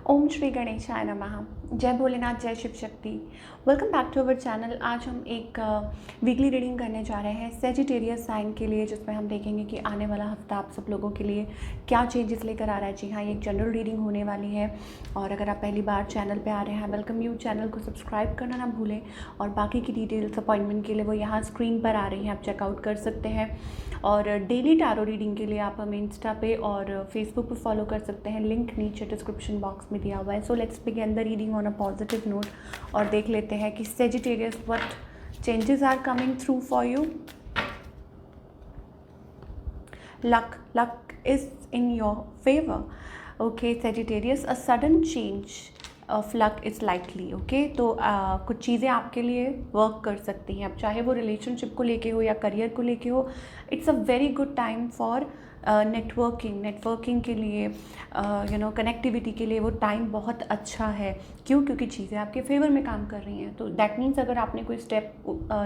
ओम श्री गणेशाय नमः। जय भोलेनाथ, जय Shiv Shakti. Welcome back to our channel. आज हम एक वीकली रीडिंग करने जा रहे हैं सेजिटेरियस साइन के लिए, जिसमें हम देखेंगे कि आने वाला हफ्ता आप सब लोगों के लिए क्या चेंजेस लेकर आ रहा है। जी हाँ, ये एक जनरल रीडिंग होने वाली है और अगर आप पहली बार चैनल पे आ रहे हैं, वेलकम यू। चैनल को सब्सक्राइब करना ना भूलें और बाकी की डिटेल्स अपॉइंटमेंट के लिए वो यहाँ स्क्रीन पर आ रही हैं, आप चेकआउट कर सकते हैं। और डेली टैरो रीडिंग के लिए आप हमें इंस्टा पे और फेसबुक पे फॉलो कर सकते हैं, लिंक नीचे डिस्क्रिप्शन बॉक्स में दिया हुआ है। So let's begin the reading on a positive note और देख लेते हैं कि Sagittarius what changes are coming through for you. luck is in your favor. Okay, Sagittarius, a sudden change of luck is likely. Okay, तो कुछ चीज़ें आपके लिए वर्क कर सकती हैं, अब चाहे वो रिलेशनशिप को लेके हो या करियर को लेके हो। It's a very good time for networking के लिए, कनेक्टिविटी के लिए वो टाइम बहुत अच्छा है। क्यों? क्योंकि चीज़ें आपके फेवर में काम कर रही हैं। तो दैट मीन्स अगर आपने कोई स्टेप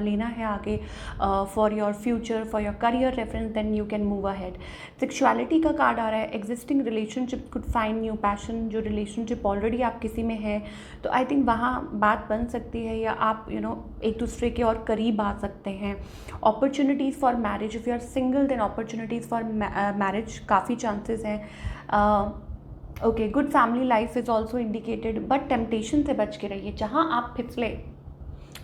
लेना है आगे for your future, for your career reference, then you can move ahead. Sexuality का कार्ड आ रहा है। Existing relationship could find new passion. जो रिलेशनशिप ऑलरेडी आप किसी में है, तो आई थिंक वहाँ बात बन सकती है या आप एक दूसरे के और करीब आ सकते हैं। Opportunities for marriage, if you are single then opportunities for marriage काफ़ी चांसेस हैं। Okay, good family life is also indicated, but temptation से बच के रहिए। जहाँ आप फिसले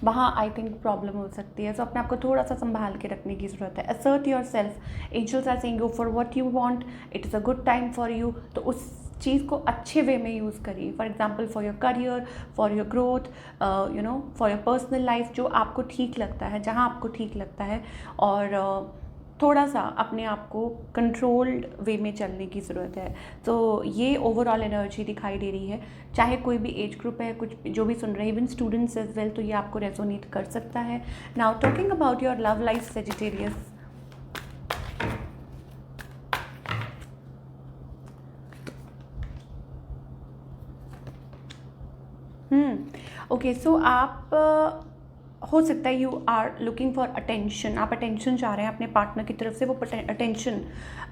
वहाँ आई थिंक प्रॉब्लम हो सकती है। सो अपने आप को थोड़ा सा संभाल के रखने की ज़रूरत है। Assert yourself. Angels are saying go for what you want, it is a good time for you. तो उस चीज़ को अच्छे वे में यूज़ करिए। For example for your career, for your growth, for your personal life, जो आपको ठीक लगता है, जहाँ आपको ठीक लगता है। और थोड़ा सा अपने आप को कंट्रोल्ड वे में चलने की ज़रूरत है। तो ये ओवरऑल एनर्जी दिखाई दे रही है। चाहे कोई भी एज ग्रुप है, कुछ जो भी सुन रहे हैं, इवन स्टूडेंट्स एज वेल, तो ये आपको रेजोनेट कर सकता है। Now talking about your love life Sagittarius. Okay, so आप हो सकता है you are looking for attention. आप अटेंशन चाह रहे हैं अपने पार्टनर की तरफ से, वो अटेंशन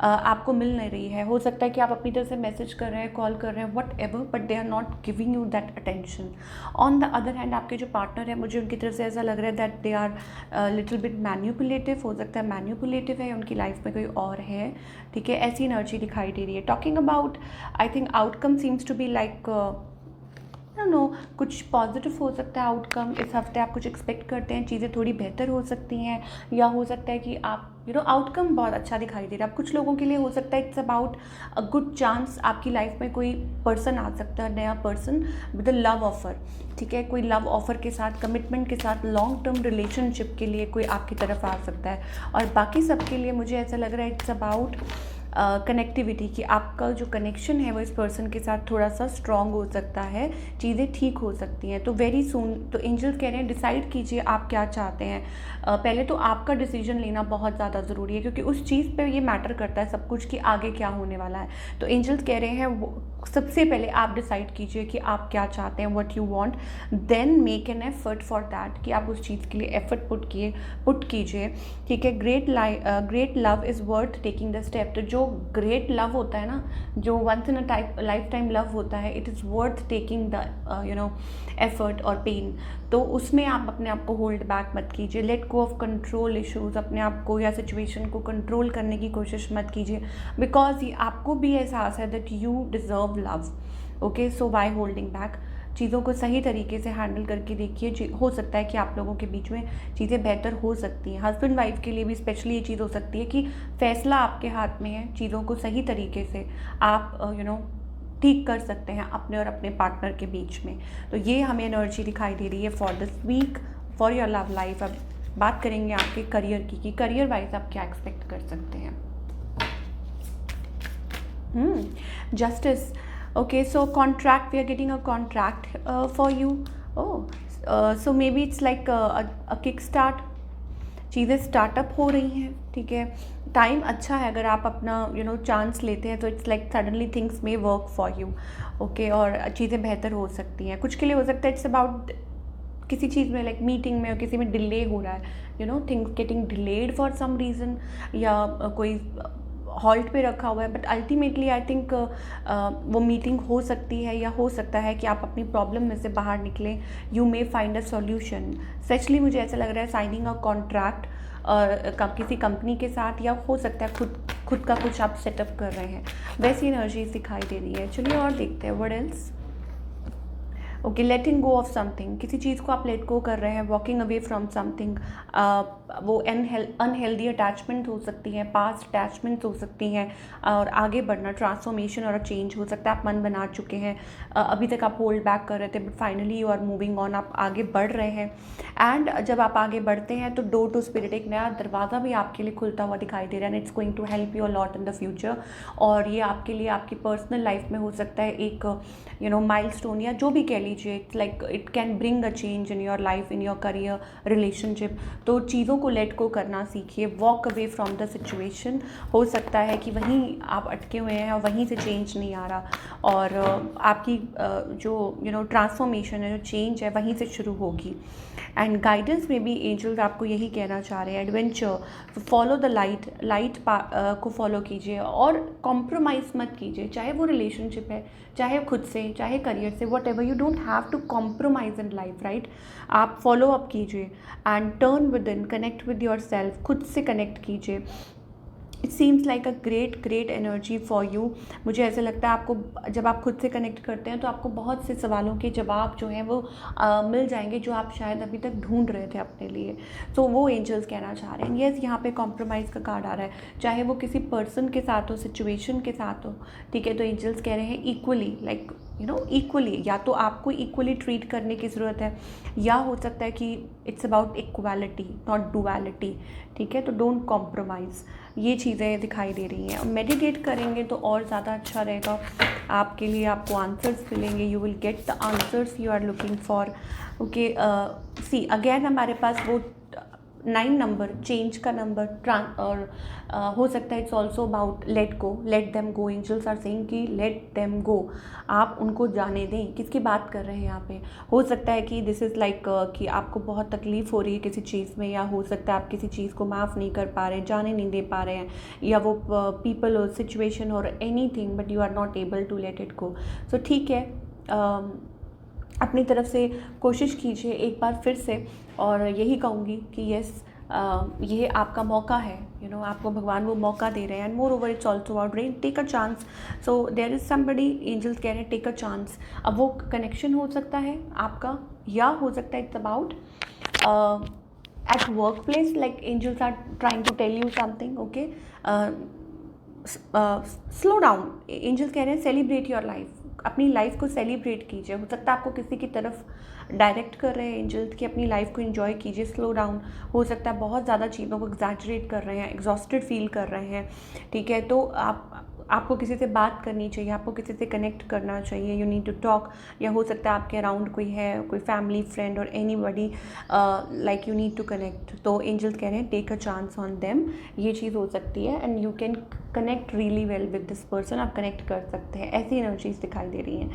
आपको मिल नहीं रही है। हो सकता है कि आप अपनी तरफ से मैसेज कर रहे हैं, कॉल कर रहे हैं, whatever, but they are not giving you that attention. On the other hand, आपके जो पार्टनर है, मुझे उनकी तरफ से ऐसा लग रहा है that they are little bit manipulative. हो सकता है मैन्युपुलेटिव है, उनकी लाइफ में कोई और है। ठीक है, ऐसी एनर्जी दिखाई दे रही है। Talking about, I think outcome seems to be like no, कुछ पॉजिटिव हो सकता है आउटकम। इस हफ्ते आप कुछ एक्सपेक्ट करते हैं, चीज़ें थोड़ी बेहतर हो सकती हैं, या हो सकता है कि आप आउटकम बहुत अच्छा दिखाई दे रहा है। कुछ लोगों के लिए हो सकता है it's about a good chance, आपकी लाइफ में कोई पर्सन आ सकता है, नया person with a love offer. ठीक है, कोई लव ऑफर के साथ, कमिटमेंट के साथ, लॉन्ग टर्म रिलेशनशिप के लिए कोई आपकी तरफ आ सकता है। और बाकी सबके लिए मुझे ऐसा लग रहा है इट्स अबाउट कनेक्टिविटी, कि आपका जो कनेक्शन है वो इस पर्सन के साथ थोड़ा सा स्ट्रॉन्ग हो सकता है, चीज़ें ठीक हो सकती हैं। तो वेरी सून, तो एंजल्स कह रहे हैं डिसाइड कीजिए आप क्या चाहते हैं। पहले तो आपका डिसीजन लेना बहुत ज़्यादा ज़रूरी है, क्योंकि उस चीज़ पे ये मैटर करता है सब कुछ कि आगे क्या होने वाला है। तो एंजल्स कह रहे हैं सबसे पहले आप डिसाइड कीजिए कि आप क्या चाहते हैं, what you want, then make an effort for that, कि आप उस चीज़ के लिए एफर्ट पुट कीजिए। ठीक है, great love is worth taking the step. तो जो ग्रेट लव होता है ना, जो once in a lifetime love होता है, it is worth taking the effort और पेन। तो उसमें आप अपने आप को होल्ड बैक मत कीजिए। Let go of control issues, अपने आप को या सिचुएशन को कंट्रोल करने की कोशिश मत कीजिए, बिकॉज आपको भी एहसास है that you deserve love. Okay, so why holding back. चीज़ों को सही तरीके से हैंडल करके देखिए। हो सकता है कि आप लोगों के बीच में चीज़ें बेहतर हो सकती हैं। हस्बैंड वाइफ के लिए भी स्पेशली ये चीज़ हो सकती है कि फैसला आपके हाथ में है, चीज़ों को सही तरीके से आप ठीक कर सकते हैं अपने और अपने पार्टनर के बीच में। तो ये हमें एनर्जी दिखाई दे रही है for this week, for your love life. अब बात करेंगे आपके करियर की, कि करियर वाइज आप क्या एक्सपेक्ट कर सकते हैं। Justice. Okay, so contract, we are getting a contract for you. So maybe it's like a kick start. चीज़ें स्टार्टअप हो रही हैं। ठीक है, टाइम अच्छा है अगर आप अपना चांस लेते हैं, तो it's like suddenly things may work for you. Okay, और चीज़ें बेहतर हो सकती हैं। कुछ के लिए हो सकता है इट्स अबाउट किसी चीज़ में, लाइक मीटिंग में और किसी में डिले हो रहा है, things getting delayed for some reason, या कोई हॉल्ट पे रखा हुआ है, बट अल्टीमेटली आई थिंक वो मीटिंग हो सकती है या हो सकता है कि आप अपनी प्रॉब्लम में से बाहर निकलें. You may find a solution. Specially मुझे ऐसा लग रहा है साइनिंग अ कॉन्ट्रैक्ट किसी कंपनी के साथ, या हो सकता है खुद का कुछ आप सेटअप कर रहे हैं. वैसी एनर्जीज दिखाई दे रही है. चलिए और देखते हैं what else. Okay, letting go of something. किसी चीज़ को आप लेट गो कर रहे हैं. Walking away from something. वो अनहेल्दी अटैचमेंट हो सकती हैं, पास्ट अटैचमेंट्स हो सकती हैं, और आगे बढ़ना, ट्रांसफॉर्मेशन और चेंज हो सकता है. आप मन बना चुके हैं, अभी तक आप होल्ड बैक कर रहे थे, but finally you are moving on. आप आगे बढ़ रहे हैं. एंड जब आप आगे बढ़ते हैं तो डोर टू स्पिरिट, एक नया दरवाज़ा भी आपके लिए खुलता हुआ दिखाई दे रहा है. And it's going to help you a lot in the future. और ये आपके लिए आपकी पर्सनल लाइफ में हो सकता है एक माइलस्टोन, या जो भी कह लीजिए. It's like it can bring a change in your life, in your career, relationship. तो चीज़ों को लेट को करना सीखिए. Walk away from the situation. हो सकता है कि वहीं आप अटके हुए हैं और वहीं से चेंज नहीं आ रहा, और आपकी जो ट्रांसफॉर्मेशन है, जो चेंज है, वहीं से शुरू होगी. एंड गाइडेंस में भी एंजल्स आपको यही कहना चाह रहे हैं, एडवेंचर, फॉलो द लाइट को फॉलो कीजिए और कॉम्प्रोमाइज़ मत कीजिए. चाहे वो रिलेशनशिप है, चाहे खुद से, चाहे करियर से, whatever. You don't have to compromise in life, right. आप फॉलो अप कीजिए and turn within, connect with yourself. खुद से कनेक्ट कीजिए. It seems like a great energy for you. मुझे ऐसा लगता है आपको, जब आप खुद से कनेक्ट करते हैं तो आपको बहुत से सवालों के जवाब जो हैं वो मिल जाएंगे, जो आप शायद अभी तक ढूंढ रहे थे अपने लिए. तो वो एंजल्स कहना चाह रहे हैं. येस, यहाँ पे कॉम्प्रोमाइज़ का कार्ड आ रहा है. चाहे वो किसी पर्सन के साथ हो, सिचुएशन के साथ हो, ठीक है. तो एंजल्स कह रहे हैं इक्वली, लाइक इक्वली, या तो आपको इक्वली ट्रीट करने की ज़रूरत है, या हो सकता है कि it's about equality, not duality, ठीक है. तो डोंट कॉम्प्रोमाइज़. ये चीज़ें दिखाई दे रही हैं. मेडिटेट करेंगे तो और ज़्यादा अच्छा रहेगा आपके लिए. आपको आंसर्स मिलेंगे. You will get the answers you are looking for. Okay, see again हमारे पास वो 9 नंबर, चेंज का नंबर, और हो सकता है it's also about let go, let them go. Angels are saying कि लेट देम गो. आप उनको जाने दें. किसकी बात कर रहे हैं यहाँ पे? हो सकता है कि दिस इज़ लाइक कि आपको बहुत तकलीफ़ हो रही है किसी चीज़ में, या हो सकता है आप किसी चीज़ को माफ़ नहीं कर पा रहे हैं, जाने नहीं दे पा रहे हैं, या वो पीपल और सिचुएशन और anything, but you are not able to let it go. So ठीक है, अपनी तरफ से कोशिश कीजिए एक बार फिर से. और यही कहूँगी कि येस, ये आपका मौका है. आपको भगवान वो मौका दे रहे हैं. And moreover it's also about rain. Take a chance. So there is somebody, angels कह रहे हैं टेक अ चांस. अब वो कनेक्शन हो सकता है आपका, या हो सकता है it's about at workplace, like angels are trying to tell you something. Okay, slow down. Angels कह रहे हैं सेलिब्रेट योर लाइफ. अपनी लाइफ को सेलिब्रेट कीजिए. हो सकता है आपको किसी की तरफ डायरेक्ट कर रहे हैं एंजल्स की अपनी लाइफ को एंजॉय कीजिए. Slow down. हो सकता है बहुत ज़्यादा चीज़ों को एग्जैजरेट कर रहे हैं, एग्जॉस्टेड फील कर रहे हैं, ठीक है. तो आपको किसी से बात करनी चाहिए, आपको किसी से कनेक्ट करना चाहिए. You need to talk. या हो सकता है आपके अराउंड कोई है, कोई फैमिली, फ्रेंड और anybody, like you need to connect. तो एंजल्स कह रहे हैं take a chance on them. ये चीज़ हो सकती है. And you can connect really well with this person. आप कनेक्ट कर सकते हैं. ऐसी एनर्जीज दिखाई दे रही हैं.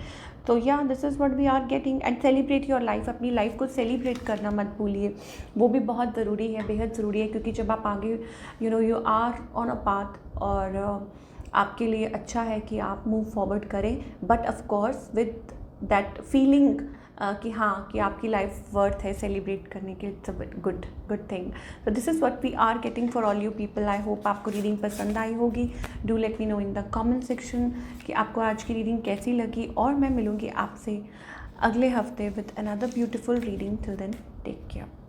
तो या this is what we are getting. And celebrate your life. अपनी लाइफ को सेलिब्रेट करना मत भूलिए. वो भी बहुत ज़रूरी है, बेहद ज़रूरी है. क्योंकि जब आप आगे you are on a path, और आपके लिए अच्छा है कि आप मूव फॉरवर्ड करें, but of course with that feeling कि हाँ, कि आपकी लाइफ वर्थ है सेलिब्रेट करने के. It's a good thing. तो this is what we are getting for all you people. I hope आपको रीडिंग पसंद आई होगी. Do let me know in the comment section कि आपको आज की रीडिंग कैसी लगी. और मैं मिलूँगी आपसे अगले हफ्ते with another beautiful reading. Till then take care.